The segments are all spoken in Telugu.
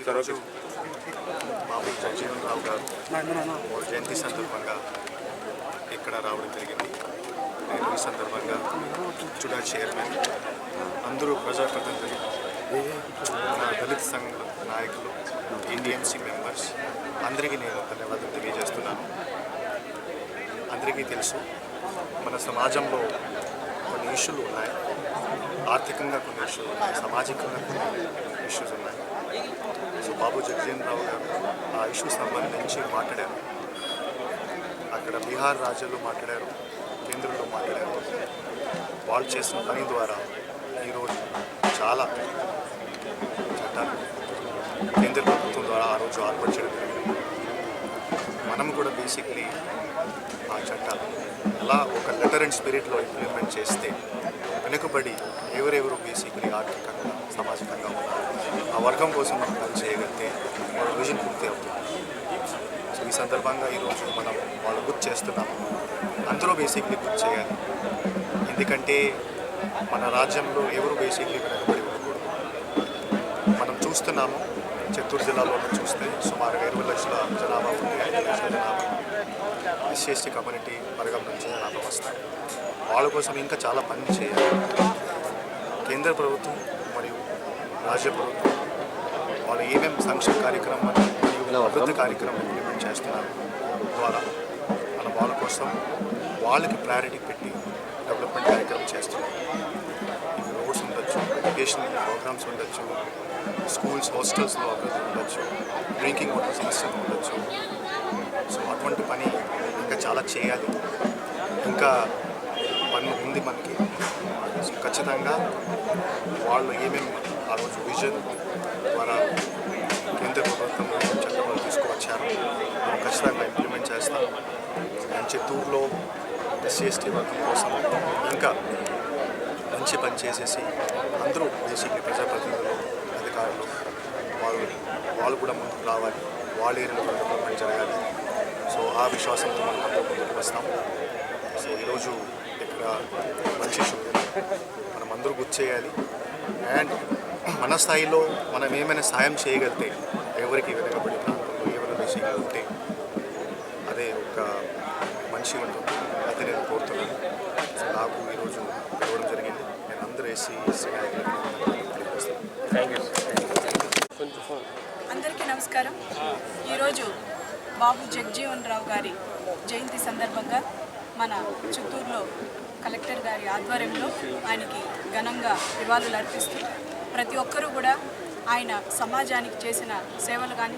ఈరోజు బాబు జగజీవన్ రావు గారు జయంతి సందర్భంగా ఇక్కడ రావడం జరిగింది. నేను ఈ సందర్భంగా చుడా చైర్మన్, అందరూ ప్రజాప్రతినిధులు, దళిత సంఘ నాయకులు, ఎన్డీఎంసీ మెంబర్స్ అందరికీ నేను ధన్యవాదాలు తెలియజేస్తున్నాను. అందరికీ తెలుసు మన సమాజంలో కొన్ని ఇష్యూలు ఉన్నాయి, ఆర్థికంగా కొన్ని ఇష్యూలు ఉన్నాయి, సామాజికంగా కొన్ని ఇష్యూస్ ఉన్నాయి. సో బాబు జగజీవన్ రావు గారు ఆ ఇష్యూ సంబంధించి మాట్లాడారు. అక్కడ బీహార్ రాజ్యంలో మాట్లాడారు, కేంద్రంలో మాట్లాడారు. వాళ్ళు చేసిన పని ద్వారా ఈరోజు చాలా చట్టాలు కేంద్ర ప్రభుత్వం ద్వారా ఆ రోజు ఏర్పరచడం జరిగింది. మనం కూడా బేసిక్లీ ఆ చట్టాలు అలా ఒక లెటర్ అండ్ స్పిరిట్లో ఇంప్లిమెంట్ చేస్తే వెనుకబడి ఎవరెవరు బేసిక్లీ ఆర్థికంగా సామాజికంగా ఉన్నారు ఆ వర్గం కోసం మనం పని చేయగలిగితే మన విజన్ పూర్తి అవుతుంది. సో ఈ సందర్భంగా ఈరోజు మనం వాళ్ళు గుర్తు చేస్తున్నాము. అందరూ బేసిక్లీ గుర్తు చేయాలి. ఎందుకంటే మన రాజ్యంలో ఎవరు బేసిక్లీ వెనుకబడి ఉండకూడదు. మనం చూస్తున్నాము, చిత్తూరు జిల్లాలో చూస్తే సుమారుగా 20 లక్షల జనాభా ఉంది. 5 లక్షల జనాభా ఎస్సీ కమ్యూనిటీ వర్గం నుంచి జనాభా వస్తాయి. వాళ్ళ కోసం ఇంకా చాలా పని చేయాలి. కేంద్ర ప్రభుత్వం మరియు రాజ్య ప్రభుత్వం వాళ్ళు ఏమేమి సంక్షేమ కార్యక్రమం మరియు అభివృద్ధి కార్యక్రమం ఇంప్లిమెంట్ చేస్తున్నారు ద్వారా మన వాళ్ళ కోసం వాళ్ళకి ప్రయారిటీ పెట్టి డెవలప్మెంట్ కార్యక్రమం చేస్తున్నారు. రోడ్స్ ఉండొచ్చు, ఎడ్యుకేషన్ ప్రోగ్రామ్స్ ఉండొచ్చు, స్కూల్స్ హాస్టల్స్లో అభివృద్ధి ఉండొచ్చు, డ్రింకింగ్ వాటర్ సమస్యలు ఉండొచ్చు. సో అటువంటి పని ఇంకా చాలా చేయాలి. ఇంకా పని ఉంది మనకి. సో ఖచ్చితంగా వాళ్ళు ఏమేమి ఆ రోజు విజన్ ద్వారా కేంద్ర ప్రభుత్వం చట్టాలు తీసుకువచ్చారు మనం ఖచ్చితంగా ఇంప్లిమెంట్ చేస్తాం. అండ్ చిత్తూరులో ఎస్సీ వర్గం కోసం ఇంకా మంచి పని చేసేసి అందరూ బేసిక్లీ ప్రజాప్రతినిధులు, అధికారులు వాళ్ళు కూడా ముందుకు రావాలి. వాళ్ళ ఏరియాలో డెవలప్మెంట్ జరగాలి. సో ఆ విశ్వాసంతో మనం అందరూ ముందుకు వస్తాం. సో ఈరోజు ఇక్కడ మంచి ఇష్యూ మనం అందరూ గుర్తు చేయాలి. అండ్ మన స్థాయిలో మనం ఏమైనా సాయం చేయగలిగితే ఎవరికి వెనుకబడి ప్రాంతంలో ఎవరు బేసిక్గా ఉంటే అదే ఒక మంచి ఉంటుంది. అది నేను కోరుతున్నాను. సో నాకు ఈరోజు ఇవ్వడం జరిగింది. నేను అందరూ ఎస్సీ అందరికీ నమస్కారం. ఈరోజు బాబు జగజీవన్ రావు గారి జయంతి సందర్భంగా మన చిత్తూరులో కలెక్టర్ గారి ఆధ్వర్యంలో ఆయనకి ఘనంగా నివాళులు అర్పిస్తూ ప్రతి ఒక్కరూ కూడా ఆయన సమాజానికి చేసిన సేవలు కానీ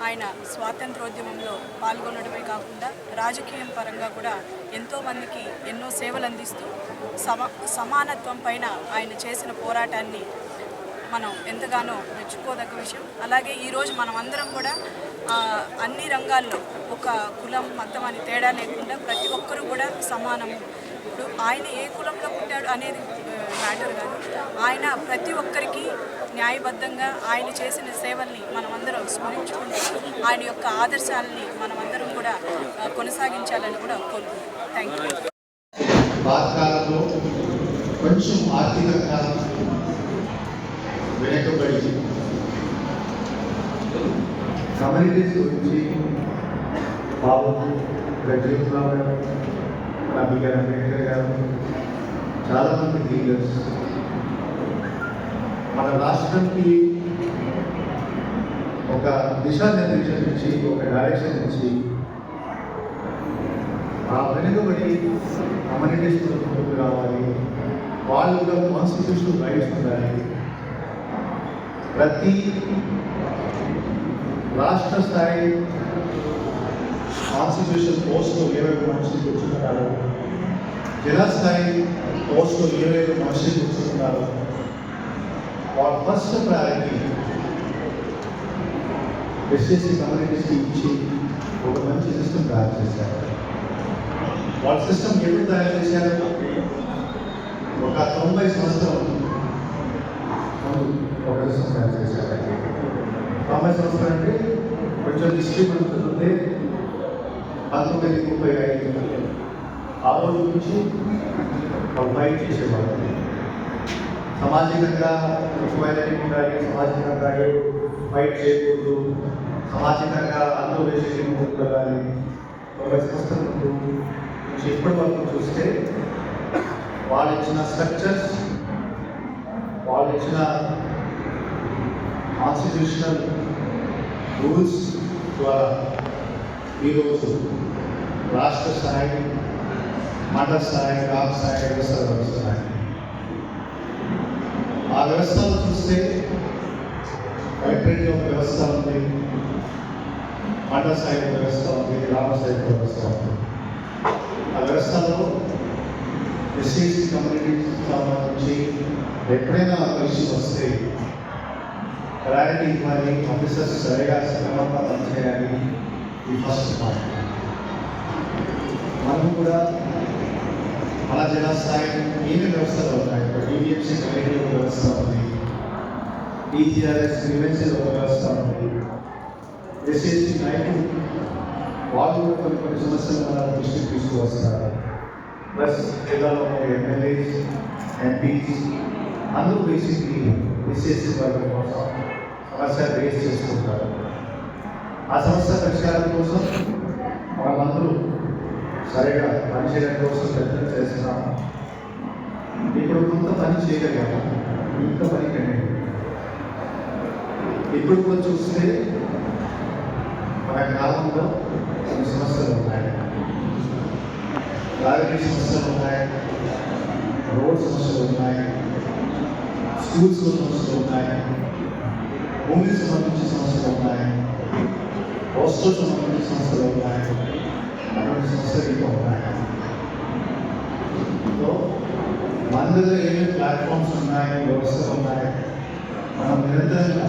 ఆయన స్వాతంత్రోద్యమంలో పాల్గొనడమే కాకుండా రాజకీయం పరంగా కూడా ఎంతోమందికి ఎన్నో సేవలు అందిస్తూ సమానత్వం పైన ఆయన చేసిన పోరాటాన్ని మనం ఎంతగానో మెచ్చుకోదగ్గ విషయం. అలాగే ఈరోజు మనం అందరం కూడా అన్ని రంగాల్లో ఒక కులం మతం అని తేడా లేకుండా ప్రతి ఒక్కరూ కూడా సమానము. ఇప్పుడు ఆయన ఏ కులంలో పుట్టాడు అనేది మ్యాటర్ కాదు. ఆయన ప్రతి ఒక్కరికి న్యాయబద్ధంగా ఆయన చేసిన సేవల్ని మనమందరం స్మరించుకుంటూ ఆయన యొక్క ఆదర్శాలని మనమందరం కూడా కొనసాగించాలని కూడా కోరుకుంటున్నాం. Thank you. పాతకాలంలో కొంచెం ఆర్థికంగా వెనకబడి కమ్యూనిటీస్ గురించి బాబు జగజీవన్ రావు గారు, బిఆర్ అంబేద్కర్ గారు, చాలామంది లీడర్స్ మన రాష్ట్రానికి ఒక దిశానిర్దేశం ఇచ్చి ఒక డైరెక్షన్ ఇచ్చి ఆ వెనుకబడి కమ్యూనిటీస్ ముందుకు రావాలి. వాళ్ళు కూడా కాన్స్టిట్యూషనల్ రైట్స్ ఉండాలి. ప్రతి రాష్ట్ర స్థాయి కాన్స్టిట్యూషన్ పోస్టులో 20 మనుషులు కూర్చుంటున్నారు. జిల్లా స్థాయి పోస్టులో 20 మనుషులు కూర్చుంటున్నారు. వాళ్ళ ఫస్ట్ ప్రయారిటీ ఎస్ఎస్సీ కమ్యూనిటీస్కి ఇచ్చి ఒక మంచి సిస్టమ్ తయారు చేశారు. వాళ్ళ సిస్టమ్ ఎప్పుడు తయారు చేశారు? ఒక 90 సంవత్సరం ఒక సిస్టమ్ తయారు చేశారు. 90 సంవత్సరం అంటే కొంచెం హిస్టరీ పడుతుంటే 1935 ఆ రోజు నుంచి ఫైట్ చేసేవాళ్ళు. సామాజికంగా ఈక్వాలిటీ ఉండాలి, సామాజికంగా ఫైట్ చేయకూడదు, సామాజికంగా అందరూ వేసి కానీ 90 సంవత్సరాల ముందు నుంచి ఇప్పటి వరకు చూస్తే వాళ్ళు ఇచ్చిన స్ట్రక్చర్స్, వాళ్ళు ఇచ్చిన కాన్స్టిట్యూషనల్ రూల్స్ ద్వారా ఈరోజు రాష్ట్ర స్థాయి, మండల స్థాయి, గ్రామ స్థాయి వ్యవస్థలు నడుస్తున్నాయి. ఆ వ్యవస్థలు చూస్తే కలెక్టరేట్ ఒక వ్యవస్థ ఉంది, మండల స్థాయి వ్యవస్థ ఉంది, గ్రామ స్థాయి వ్యవస్థ ఉంది. ఆ వ్యవస్థలో ఎస్సీ కమ్యూనిటీకి సంబంధించి ఎప్పుడైనా కలిసి వస్తే ప్రయారిటీ ఇవ్వాలి, ఆఫీసర్స్ సరిగా సక్రమంగా పనిచేయాలి. ఈ ఫస్ట్ పాయింట్. మనం కూడా మన జిల్లా స్థాయి ఏమి వ్యవస్థలు ఉన్నాయి. డివిఎంసీ కమిటీ ఒక వ్యవస్థ ఉంది, టీజీఆర్ఎస్ గ్రీవెన్సీలో ఒక వ్యవస్థ ఉంది, ఎస్సీ నాయకులు వాళ్ళు కొన్ని సమస్యలు మన దృష్టికి తీసుకువస్తారు. ప్లస్ జిల్లాలో ఎమ్మెల్యేస్, ఎంపీస్ అందరూ బేసిక్లీ ఎస్సీ వర్గం కోసం సమస్య రేస్ చేసుకుంటారు. ఆ సమస్య పరిష్కారం కోసం మనమందరూ సరిగా పనిచేయడం కోసం ప్రయత్నం చేస్తున్నాము. ఇప్పుడు కొంత పని చేయగలిగాము, ఇంకా పని కండి. ఇప్పుడు కూడా చూస్తే మన గ్రామంలో కొన్ని సమస్యలు ఉన్నాయి, తాగునీటి సమస్యలు ఉన్నాయి, రోడ్ సమస్యలు ఉన్నాయి, స్కూల్స్ సమస్యలు ఉన్నాయి, భూమికి సంబంధించిన సమస్యలు ఉన్నాయి, హాస్టల్ సంబంధించిన సమస్యలు ఉన్నాయి, అటువంటి సమస్యలు ఇంకా ఉన్నాయి. సో మన దగ్గర ఏమేమి ప్లాట్ఫామ్స్ ఉన్నాయి, వ్యవస్థలు ఉన్నాయి, మనం నిరంతరంగా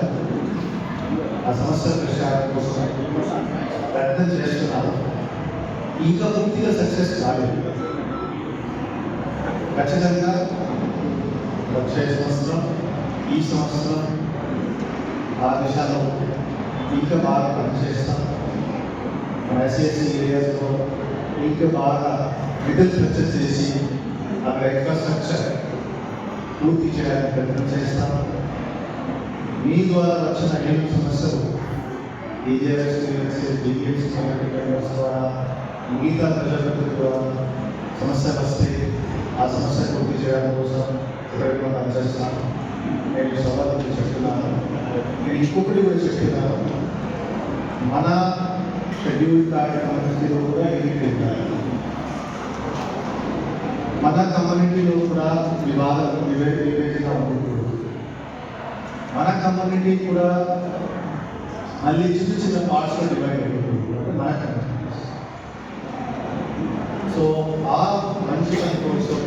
ఆ సమస్యల పరిష్కారం కోసం ప్రయత్నం చేస్తున్నాము. ఇంకా పూర్తిగా సక్సెస్ కాలేదు. ఖచ్చితంగా వచ్చే సంవత్సరం, ఈ సంవత్సరం ఆ దిశలో ఇంకా బాగా పనిచేస్తాం. మన ఎస్ఎస్సీ ఏరియాస్లో ఇంకా బాగా మిడిల్ స్ట్రక్చర్ చేసి అక్కడ ఇన్ఫ్రాస్ట్రక్చర్ పూర్తి చేయడానికి ప్రయత్నం చేస్తాం. మీ ద్వారా వచ్చిన అనేక సమస్యలు టీజీఆర్ఎస్, డివిఎంసీ ద్వారా, మిగతా ప్రజాప్రతినిధుల ద్వారా సమస్యలు వస్తే ఆ సమస్య పూర్తి చేయడం కోసం ప్రయత్నం పనిచేస్తాను. నేను సభకు చెప్తున్నాను. నేను ఇంకొకటి కూడా చెప్తున్నాను, మన షెడ్యూల్ కమ్యూనిటీలో కూడా ఎన్నికలు, మన కమ్యూనిటీలో కూడా వివేచన ఉంటుంది. మన కమ్యూనిటీ కూడా మళ్ళీ చిన్న చిన్న పార్ట్స్లో డివైడ్ అవుతుంది. మన కమ్యూనిటీ సో ఆ మంచి కోసం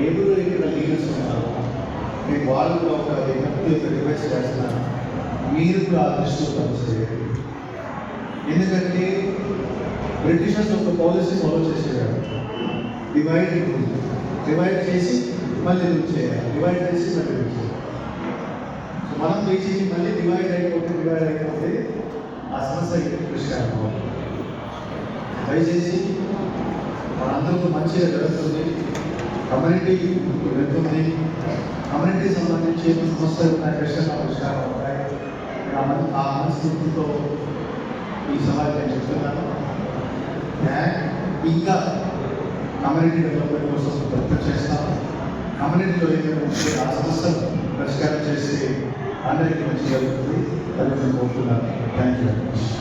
ఎదురు ఇక్కడ లీడర్స్ ఉన్నారు. నేను వాళ్ళు కూడా ఒక రిక్వెస్ట్ చేస్తున్నాను, మీరు కూడా ఆ దృష్టిలో పనిచేయాలి. ఎందుకంటే బ్రిటిషర్స్ ఒక పాలసీ ఫాలో చేసేవారు, డివైడ్ చేసి మళ్ళీ రూల్ చేయాలి, డివైడ్ చేసి మళ్ళీ రూల్ చేయాలి. సో మనం బేసిక్లీ మళ్ళీ డివైడ్ అయిపోతే ఆ సమస్య పరిష్కారం అవ్వాలి. దయచేసి మనందరికీ మంచిగా జరుగుతుంది, కమ్యూనిటీ వెళ్తుంది, కమ్యూనిటీ సంబంధించి సమస్యలు ఉన్న ప్రశ్నలు పరిష్కారం అవుతాయి. ఆ మనస్ఫూర్తితో ఈ సవాల్ నేను చెప్తున్నాను. ఇంకా కమ్యూనిటీ డెవలప్మెంట్ కోసం ప్రయత్నం చేస్తాము. కమ్యూనిటీలో ఏమైనా ఆ సమస్యలు పరిష్కారం చేస్తే అందరికీ మంచి జరుగుతుంది. అది నేను కోరుతున్నాను. Thank you very much.